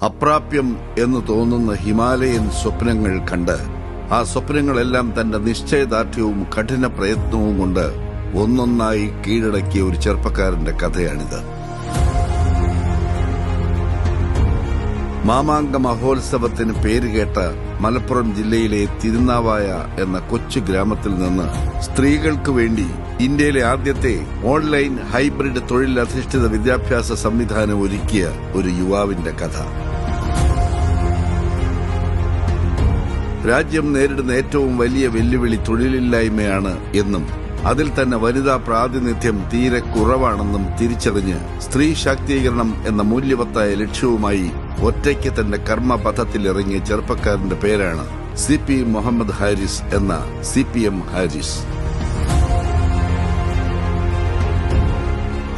അപ്രാപ്യം എന്ന് തോന്നുന്ന ഹിമാലയൻ സ്വപ്നങ്ങൾ കണ്ട് ആ സ്വപ്നങ്ങളെല്ലാം തന്റെ നിശ്ചയദാർഢ്യവും കഠിന പ്രയത്നവും കൊണ്ട് ഒന്നൊന്നായി കീഴടക്കിയ ഒരു ചെറുപ്പക്കാരന്റെ കഥയാണിത്. മാമാങ്ക മഹോത്സവത്തിന് പേരുകേട്ട മലപ്പുറം ജില്ലയിലെ തിരുനാവായ എന്ന കൊച്ചു ഗ്രാമത്തിൽ നിന്ന് സ്ത്രീകൾക്ക് വേണ്ടി ഇന്ത്യയിലെ ആദ്യത്തെ ഓൺലൈൻ ഹൈബ്രിഡ് തൊഴിലധിഷ്ഠിത വിദ്യാഭ്യാസ സംവിധാനം ഒരുക്കിയ ഒരു യുവാവിന്റെ കഥ. രാജ്യം നേരിടുന്ന ഏറ്റവും വലിയ വെല്ലുവിളി തൊഴിലില്ലായ്മയാണ് എന്നും അതിൽ തന്നെ വനിതാ പ്രാതിനിധ്യം തീരെ കുറവാണെന്നും തിരിച്ചറിഞ്ഞ് സ്ത്രീ ശാക്തീകരണം എന്ന മൂല്യവത്തായ ലക്ഷ്യവുമായി ഒറ്റയ്ക്ക് തന്റെ കർമ്മപഥത്തിലിറങ്ങിയ ചെറുപ്പക്കാരന്റെ പേരാണ് CP മുഹമ്മദ് ഹാരിസ് എന്ന CPM ഹാരിസ്.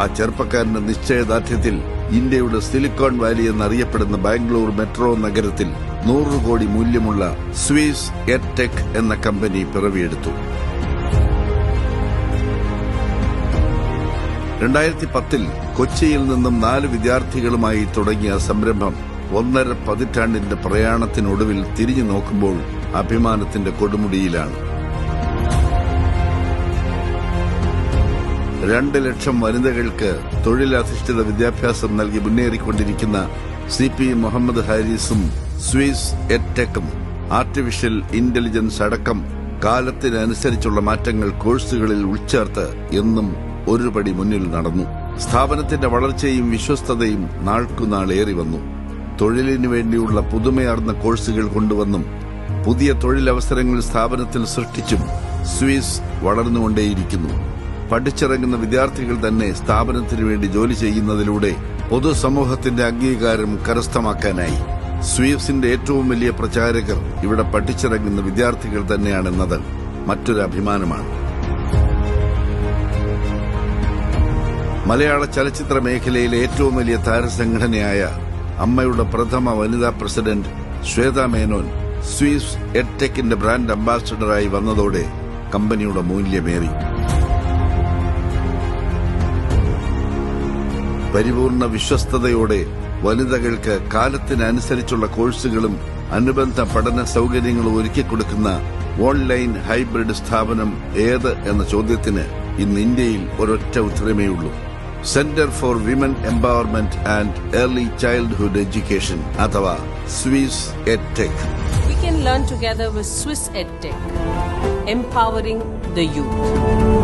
ആ ചെറുപ്പക്കാരന്റെ നിശ്ചയദാർഢ്യത്തിൽ ഇന്ത്യയുടെ സിലിക്കോൺ വാലി എന്നറിയപ്പെടുന്ന ബാംഗ്ലൂർ മെട്രോ നഗരത്തിൽ 100 കോടി മൂല്യമുള്ള സ്വിസ് എഡ്ടെക് എന്ന കമ്പനി പിറവിയെടുത്തു. 2010 കൊച്ചിയിൽ നിന്നും 4 വിദ്യാർത്ഥികളുമായി തുടങ്ങിയ സംരംഭം 1.5 പതിറ്റാണ്ടിന്റെ പ്രയാണത്തിനൊടുവിൽ തിരിഞ്ഞു നോക്കുമ്പോൾ അഭിമാനത്തിന്റെ കൊടുമുടിയിലാണ്. 2 ലക്ഷം വനിതകൾക്ക് തൊഴിലധിഷ്ഠിത വിദ്യാഭ്യാസം നൽകി മുന്നേറിക്കൊണ്ടിരിക്കുന്ന CP മുഹമ്മദ് ഹാരിസും സ്വിസ് എഡ്ടെക്കും ആർട്ടിഫിഷ്യൽ ഇന്റലിജൻസ് അടക്കം കാലത്തിനനുസരിച്ചുള്ള മാറ്റങ്ങൾ കോഴ്സുകളിൽ ഉൾച്ചേർത്ത് എന്നും ഒരുപടി മുന്നിൽ നടന്നു. സ്ഥാപനത്തിന്റെ വളർച്ചയും വിശ്വസ്തതയും നാൾക്കുനാളേറി വന്നു. തൊഴിലിനു വേണ്ടിയുള്ള പുതുമയാർന്ന കോഴ്സുകൾ കൊണ്ടുവന്നും പുതിയ തൊഴിലവസരങ്ങൾ സ്ഥാപനത്തിൽ സൃഷ്ടിച്ചും സ്വിസ് വളർന്നുകൊണ്ടേയിരിക്കുന്നു. പഠിച്ചിറങ്ങുന്ന വിദ്യാർത്ഥികൾ തന്നെ സ്ഥാപനത്തിനു വേണ്ടി ജോലി ചെയ്യുന്നതിലൂടെ പൊതുസമൂഹത്തിന്റെ അംഗീകാരം കരസ്ഥമാക്കാനായി. സ്വിസിന്റെ ഏറ്റവും വലിയ പ്രചാരകർ ഇവിടെ പഠിച്ചിറങ്ങുന്ന വിദ്യാർത്ഥികൾ തന്നെയാണെന്നത് മറ്റൊരു അഭിമാനമാണ്. മലയാള ചലച്ചിത്ര മേഖലയിലെ ഏറ്റവും വലിയ താരസംഘടനയായ അമ്മയുടെ പ്രഥമ വനിതാ പ്രസിഡന്റ് ശ്വേത മേനോൻ സ്വിസ് എഡ്ടെക്കിന്റെ ബ്രാൻഡ് അംബാസഡറായി വന്നതോടെ കമ്പനിയുടെ മൂല്യമേറി. പരിപൂർണ വിശ്വസ്തയോടെ വനിതകൾക്ക് കാലത്തിനനുസരിച്ചുള്ള കോഴ്സുകളും അനുബന്ധ പഠന സൌകര്യങ്ങളും ഒരുക്കിക്കൊടുക്കുന്ന ഓൺലൈൻ ഹൈബ്രിഡ് സ്ഥാപനം ഏത് എന്ന ചോദ്യത്തിന് ഇന്ന് ഇന്ത്യയിൽ ഒരൊറ്റ ഉത്തരമേയുള്ളൂ: centre for women empowerment and early childhood education അഥവാ Swiss edtech. We can learn together with Swiss EdTech, empowering the youth.